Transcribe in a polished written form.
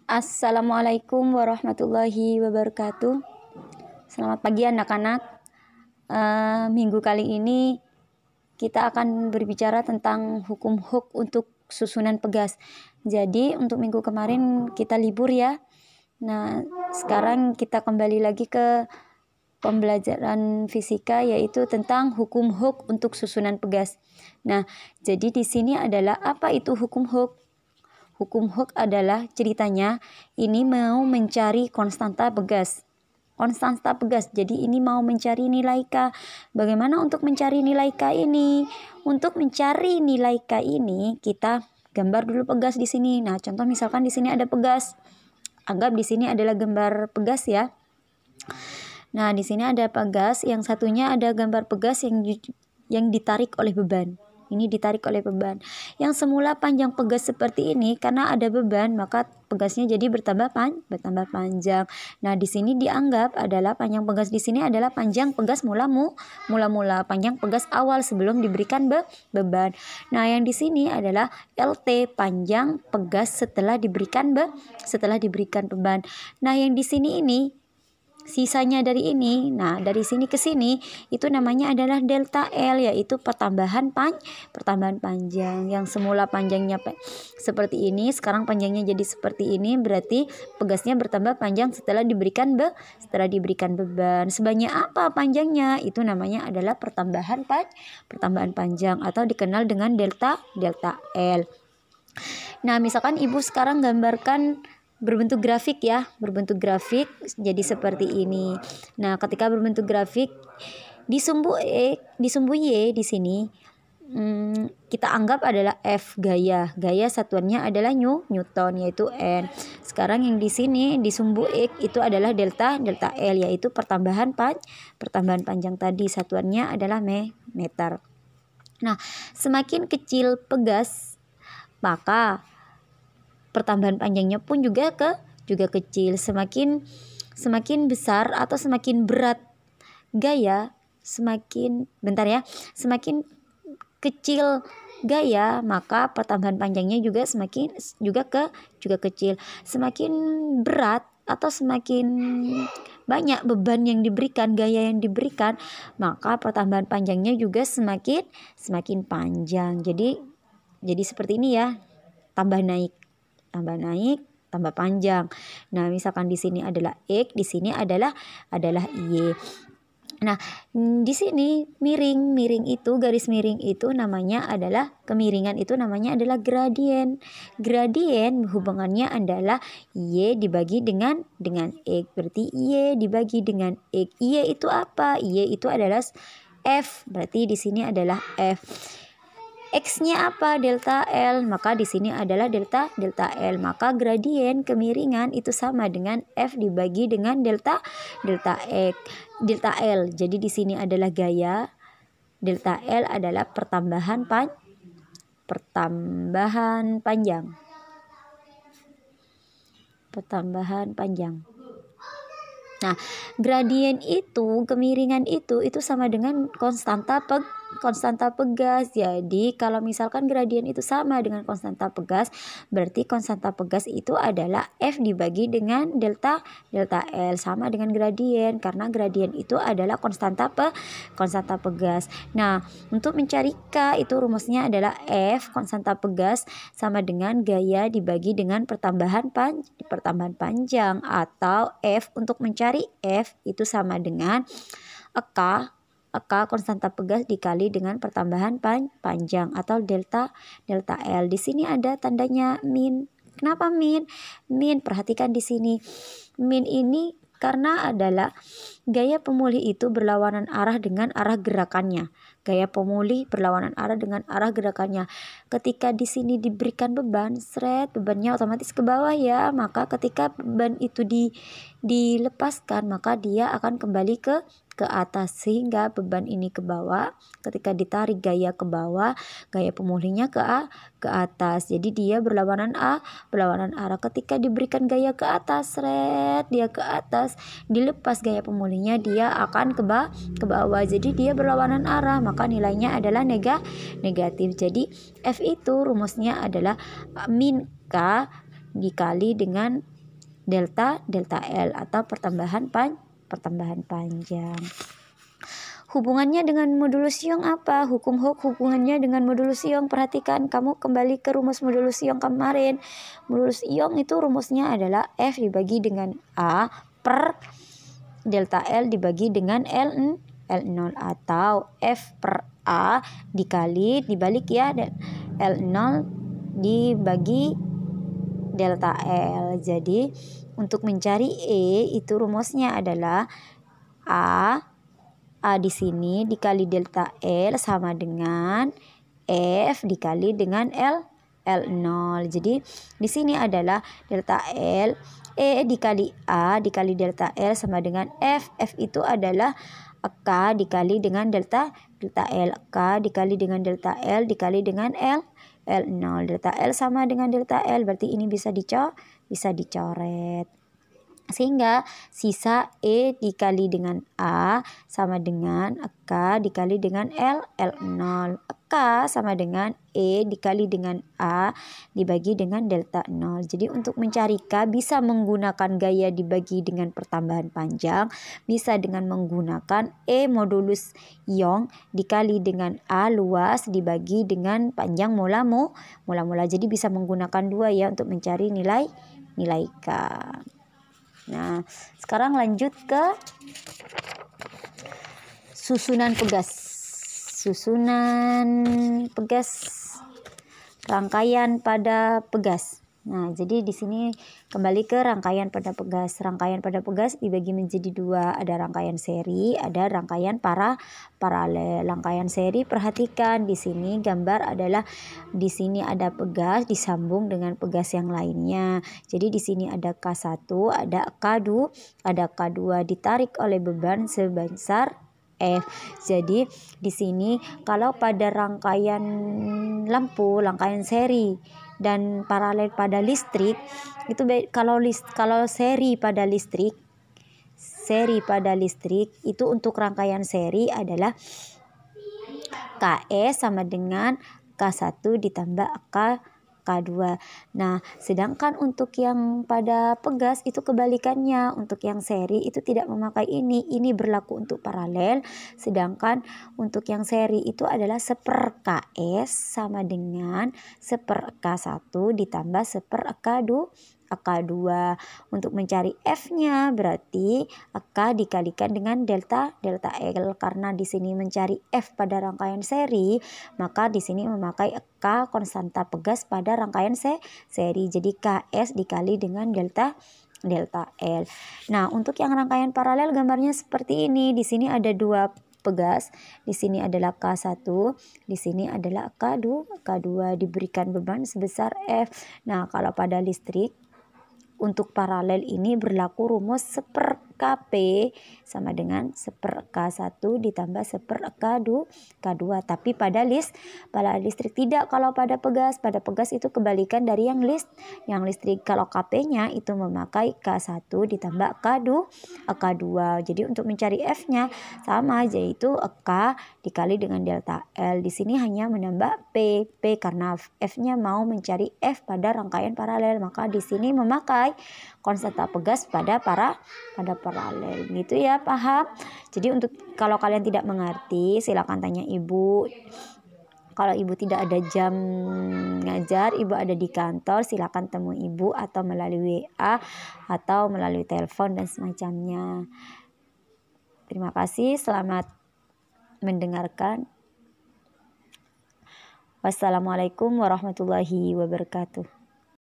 Assalamualaikum warahmatullahi wabarakatuh. Selamat pagi anak-anak. Minggu kali ini kita akan berbicara tentang hukum huk untuk susunan pegas. Jadi untuk minggu kemarin kita libur ya. Nah sekarang kita kembali lagi ke pembelajaran fisika, yaitu tentang hukum huk untuk susunan pegas. Nah jadi di sini adalah apa itu hukum huk? Hukum huk adalah ceritanya ini mau mencari konstanta pegas. Konstanta pegas. Jadi ini mau mencari nilai K. Bagaimana untuk mencari nilai K ini? Untuk mencari nilai K ini kita gambar dulu pegas di sini. Nah, contoh misalkan di sini ada pegas. Anggap di sini adalah gambar pegas ya. Nah, di sini ada pegas, yang satunya ada gambar pegas yang ditarik oleh beban. Ini ditarik oleh beban. Yang semula panjang pegas seperti ini, karena ada beban maka pegasnya jadi bertambah panjang. Nah, di sini dianggap adalah panjang pegas di sini adalah panjang pegas mula-mula panjang pegas awal sebelum diberikan beban. Nah, yang di sini adalah LT, panjang pegas setelah diberikan beban. Nah, yang di sini ini sisanya dari ini, nah dari sini ke sini itu namanya adalah delta L, yaitu pertambahan panjang. Yang semula panjangnya seperti ini, sekarang panjangnya jadi seperti ini, berarti pegasnya bertambah panjang setelah diberikan beban. Sebanyak apa panjangnya? Itu namanya adalah pertambahan panjang atau dikenal dengan delta L. Nah, misalkan ibu sekarang gambarkan berbentuk grafik ya, berbentuk grafik jadi seperti ini. Nah, ketika berbentuk grafik di sumbu Y di sini kita anggap adalah F gaya satuannya adalah Newton, yaitu N. Sekarang yang di sini di sumbu X itu adalah delta L, yaitu pertambahan panjang tadi, satuannya adalah meter. Nah, semakin kecil pegas maka pertambahan panjangnya pun juga kecil. Semakin besar atau semakin berat gaya, semakin kecil gaya, maka pertambahan panjangnya juga kecil. Semakin berat atau semakin banyak beban yang diberikan, gaya yang diberikan, maka pertambahan panjangnya juga semakin panjang. Jadi seperti ini ya, tambah naik, tambah panjang. Nah, misalkan di sini adalah X, di sini adalah Y. Nah, di sini miring itu, garis miring itu namanya adalah kemiringan, itu namanya adalah gradien. Gradien hubungannya adalah Y dibagi dengan X. Berarti Y dibagi dengan X. Y itu apa? Y itu adalah F. Berarti di sini adalah F. X-nya apa? Delta L. Maka di sini adalah delta L. Maka gradien kemiringan itu sama dengan F dibagi dengan delta L. Jadi di sini adalah gaya, delta L adalah pertambahan panjang. Nah, gradien itu, kemiringan itu sama dengan konstanta pegas. Jadi kalau misalkan gradien itu sama dengan konstanta pegas, berarti konstanta pegas itu adalah F dibagi dengan delta L, sama dengan gradien, karena gradien itu adalah konstanta pegas. Nah, untuk mencari K itu rumusnya adalah F konstanta pegas sama dengan gaya dibagi dengan pertambahan panjang, atau F untuk mencari F itu sama dengan K konstanta pegas dikali dengan pertambahan panjang atau delta L. Di sini ada tandanya min. Kenapa min? Min, perhatikan di sini. Min ini karena adalah gaya pemulih itu berlawanan arah dengan arah gerakannya. Gaya pemulih berlawanan arah dengan arah gerakannya. Ketika di sini diberikan beban, bebannya otomatis ke bawah ya. Maka ketika beban itu dilepaskan, maka dia akan kembali ke atas, sehingga beban ini ke bawah. Ketika ditarik gaya ke bawah, gaya pemulihnya ke atas. Jadi dia berlawanan arah. Ketika diberikan gaya ke atas, dia ke atas, dilepas gaya pemulihnya, dia akan ke bawah. Jadi dia berlawanan arah, maka nilainya adalah negatif. Jadi F itu rumusnya adalah min K dikali dengan delta L atau pertambahan panjang. Hubungannya dengan modulus ion apa? Hukum Hooke hubungannya dengan modulus ion. Perhatikan, kamu kembali ke rumus modulus ion kemarin. Modulus ion itu rumusnya adalah F dibagi dengan A per delta L dibagi dengan L0 atau F per A dibalik ya, L0 dibagi delta L. Jadi untuk mencari E itu rumusnya adalah A di sini dikali delta L sama dengan F dikali dengan L0. Jadi di sini adalah delta L E dikali A dikali delta L sama dengan F. F itu adalah K dikali dengan delta L. K dikali dengan delta L dikali dengan L0. Delta L sama dengan delta L, berarti ini bisa dicoret. Sehingga sisa E dikali dengan A sama dengan K dikali dengan L0. K sama dengan E dikali dengan A dibagi dengan delta 0. Jadi untuk mencari K bisa menggunakan gaya dibagi dengan pertambahan panjang, bisa dengan menggunakan E modulus ion dikali dengan A luas dibagi dengan panjang mula. Jadi bisa menggunakan dua ya untuk mencari nilai K. Nah, sekarang lanjut ke susunan pegas. Rangkaian pada pegas. Nah, jadi di sini kembali ke rangkaian pada pegas. Rangkaian pada pegas dibagi menjadi dua, ada rangkaian seri, ada rangkaian paralel. Rangkaian seri, perhatikan di sini gambar adalah di sini ada pegas disambung dengan pegas yang lainnya. Jadi di sini ada K1, ada K2 ditarik oleh beban sebesar F. Jadi di sini kalau pada rangkaian lampu, rangkaian seri dan paralel pada listrik itu kalau seri pada listrik itu untuk rangkaian seri adalah KE sama dengan K1 ditambah K2. Nah, sedangkan untuk yang pada pegas itu kebalikannya. Untuk yang seri itu tidak memakai ini berlaku untuk paralel. Sedangkan untuk yang seri itu adalah 1/KS sama dengan 1/K1 ditambah 1/K2. Untuk mencari F-nya berarti K dikalikan dengan delta L, karena di sini mencari F pada rangkaian seri, maka di sini memakai K konstanta pegas pada rangkaian seri. Jadi KS dikali dengan delta L. Nah, untuk yang rangkaian paralel gambarnya seperti ini. Di sini ada dua pegas, di sini adalah K1, di sini adalah K2 diberikan beban sebesar F. Nah, kalau pada listrik untuk paralel ini berlaku rumus 1/Kp sama dengan 1/K1 ditambah 1/K2. Tapi pada listrik tidak. Kalau pada pegas itu kebalikan dari yang listrik. Kalau Kp-nya itu memakai K1 ditambah K2. Jadi untuk mencari F-nya sama, yaitu K dikali dengan delta L. Di sini hanya menambah P karena F-nya mau mencari F pada rangkaian paralel, maka di sini memakai konstanta pegas pada paralel. Gitu ya, paham? Jadi untuk kalau kalian tidak mengerti silakan tanya ibu. Kalau ibu tidak ada jam ngajar, ibu ada di kantor, silakan temui ibu atau melalui WA atau melalui telepon dan semacamnya. Terima kasih, selamat mendengarkan. Wassalamualaikum warahmatullahi wabarakatuh.